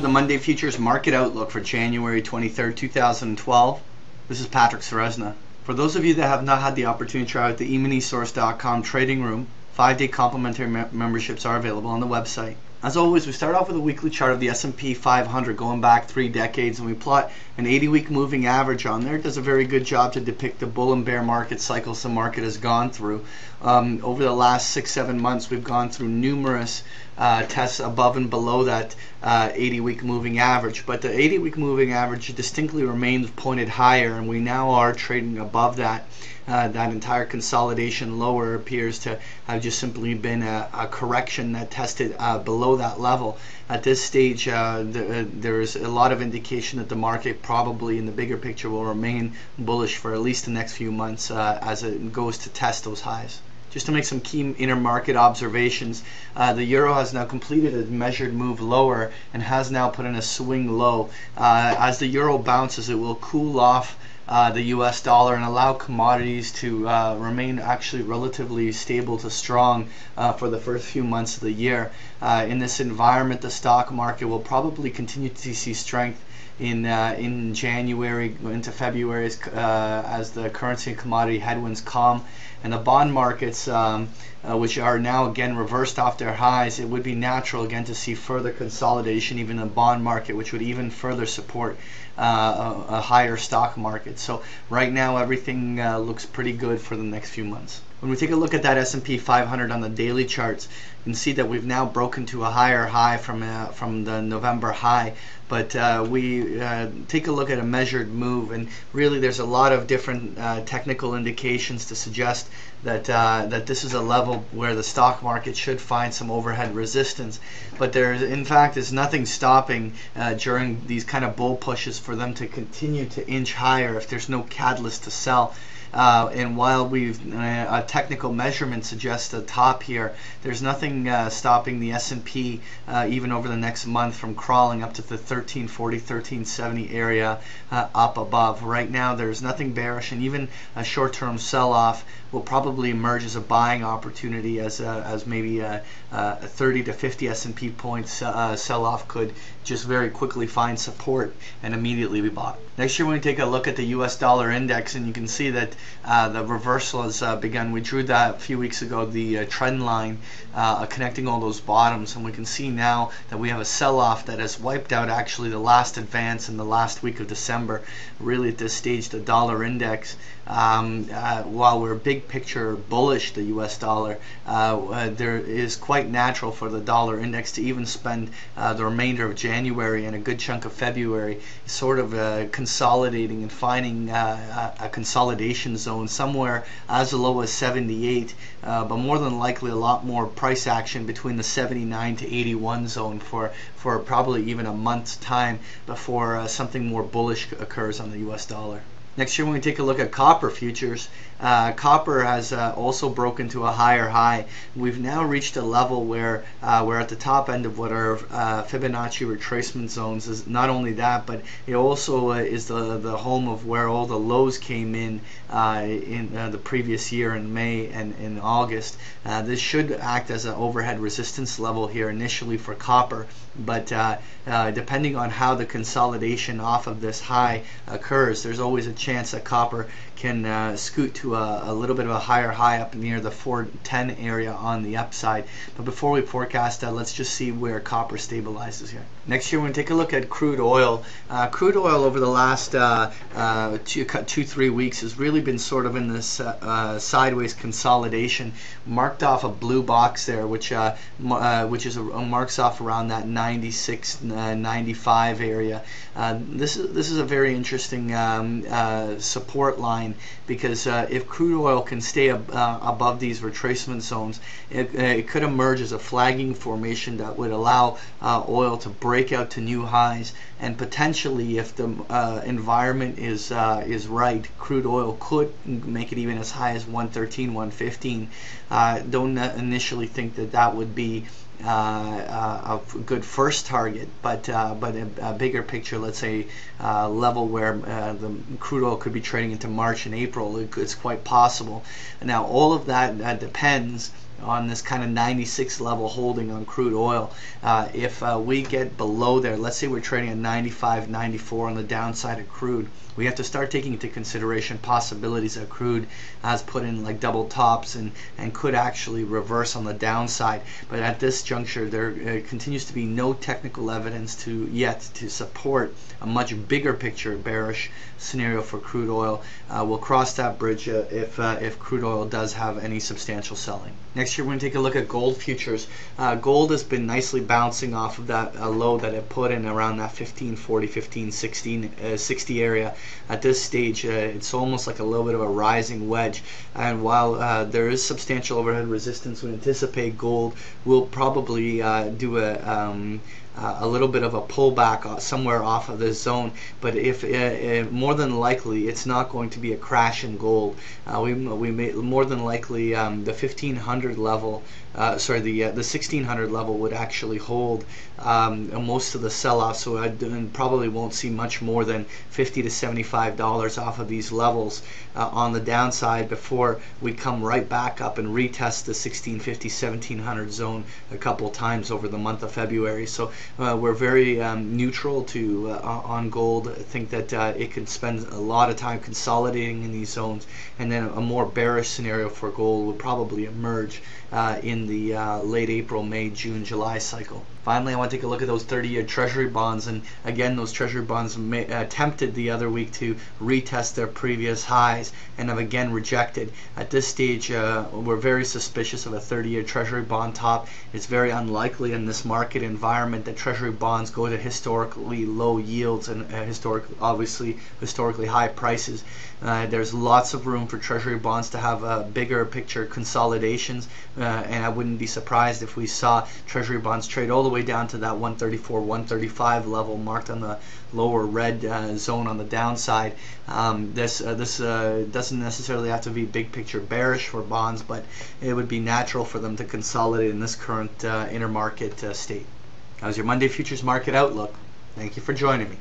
the Monday Futures Market Outlook for January 23rd, 2012. This is Patrick Ceresna. For those of you that have not had the opportunity to try out the eminisource.com trading room, 5-day complimentary memberships are available on the website. As always, we start off with a weekly chart of the S&P 500 going back 3 decades, and we plot an 80-week moving average on there. It does a very good job to depict the bull and bear market cycles the market has gone through. Over the last 6-7 months, we've gone through numerous tests above and below that 80-week moving average, but the 80-week moving average distinctly remains pointed higher, and we now are trading above that. That entire consolidation lower appears to have just simply been a correction that tested below that level. At this stage, there is a lot of indication that the market probably in the bigger picture will remain bullish for at least the next few months as it goes to test those highs. Just to make some key intermarket observations, the euro has now completed a measured move lower and has now put in a swing low. As the euro bounces, it will cool off the US dollar and allow commodities to remain actually relatively stable to strong for the first few months of the year. In this environment, the stock market will probably continue to see strength in January into February as the currency and commodity headwinds calm, and the bond markets which are now again reversed off their highs. It would be natural again to see further consolidation even in the bond market, which would even further support a higher stock market. So right now everything looks pretty good for the next few months. When we take a look at that S&P 500 on the daily charts, you can see that we've now broken to a higher high from the November high. But we take a look at a measured move, and really there's a lot of different technical indications to suggest that that this is a level where the stock market should find some overhead resistance. But there, in fact, is nothing stopping during these kind of bull pushes for them to continue to inch higher if there's no catalyst to sell. And while a technical measurement suggests a top here, there's nothing stopping the S&P even over the next month from crawling up to the 1340, 1370 area up above. Right now there's nothing bearish, and even a short-term sell-off will probably emerge as a buying opportunity, as maybe a 30 to 50 S&P points sell-off could just very quickly find support and immediately be bought. Next year, we're going to take a look at the US dollar index, and you can see that the reversal has begun. We drew that a few weeks ago, the trend line connecting all those bottoms, and we can see now that we have a sell-off that has wiped out actually the last advance in the last week of December. Really at this stage, the dollar index, while we're big picture bullish the US dollar, there is quite natural for the dollar index to even spend the remainder of January and a good chunk of February sort of consolidating and finding a consolidation zone somewhere as low as 78, but more than likely a lot more price action between the 79 to 81 zone for probably even a month's time before something more bullish occurs on the US dollar. Next year, when we take a look at copper futures, copper has also broken to a higher high. We've now reached a level where we're at the top end of what our Fibonacci retracement zones is. Not only that, but it also is the home of where all the lows came in the previous year in May and in August. This should act as an overhead resistance level here initially for copper, but depending on how the consolidation off of this high occurs, there's always a chance that copper can scoot to a little bit of a higher high up near the 410 area on the upside. But before we forecast that, let's just see where copper stabilizes here. Next year, we're going to take a look at crude oil. Crude oil over the last 2-3 weeks has really been sort of in this sideways consolidation, marked off a blue box there, which marks off around that 96, 95 area. This is a very interesting support line, because if crude oil can stay above these retracement zones, it could emerge as a flagging formation that would allow oil to break out to new highs, and potentially, if the environment is right, crude oil could make it even as high as 113, 115. Don't initially think that would be a good first target, but a bigger picture, let's say level where the crude oil could be trading into March and April, it's quite possible. Now all of that depends on this kind of 96 level holding on crude oil. If we get below there, let's say we're trading at 95, 94 on the downside of crude, we have to start taking into consideration possibilities that crude has put in like double tops and could actually reverse on the downside. But at this juncture, there continues to be no technical evidence yet to support a much bigger picture bearish scenario for crude oil. We'll cross that bridge if crude oil does have any substantial selling. Next year, we're going to take a look at gold futures. Gold has been nicely bouncing off of that low that it put in around that 1540, 1560 area. At this stage, it's almost like a little bit of a rising wedge. And while there is substantial overhead resistance, we anticipate gold will probably do a little bit of a pullback somewhere off of this zone, but if more than likely it's not going to be a crash in gold. We may more than likely the 1500 level, the 1600 level would actually hold most of the sell-off. So I probably won't see much more than $50 to $75 off of these levels on the downside before we come right back up and retest the 1650, 1700 zone a couple times over the month of February. So we're very neutral to on gold. I think that it can spend a lot of time consolidating in these zones, and then a more bearish scenario for gold would probably emerge in the late April, May, June, July cycle. Finally, I want to take a look at those 30-year Treasury bonds, and again, those Treasury bonds attempted the other week to retest their previous highs and have again rejected. At this stage, we're very suspicious of a 30-year Treasury bond top. It's very unlikely in this market environment that Treasury bonds go to historically low yields and obviously historically high prices. There's lots of room for Treasury bonds to have bigger picture consolidations, and I wouldn't be surprised if we saw Treasury bonds trade all the way down to that 134, 135 level marked on the lower red zone on the downside. This doesn't necessarily have to be big picture bearish for bonds, but it would be natural for them to consolidate in this current intermarket state. That was your Monday Futures Market Outlook. Thank you for joining me.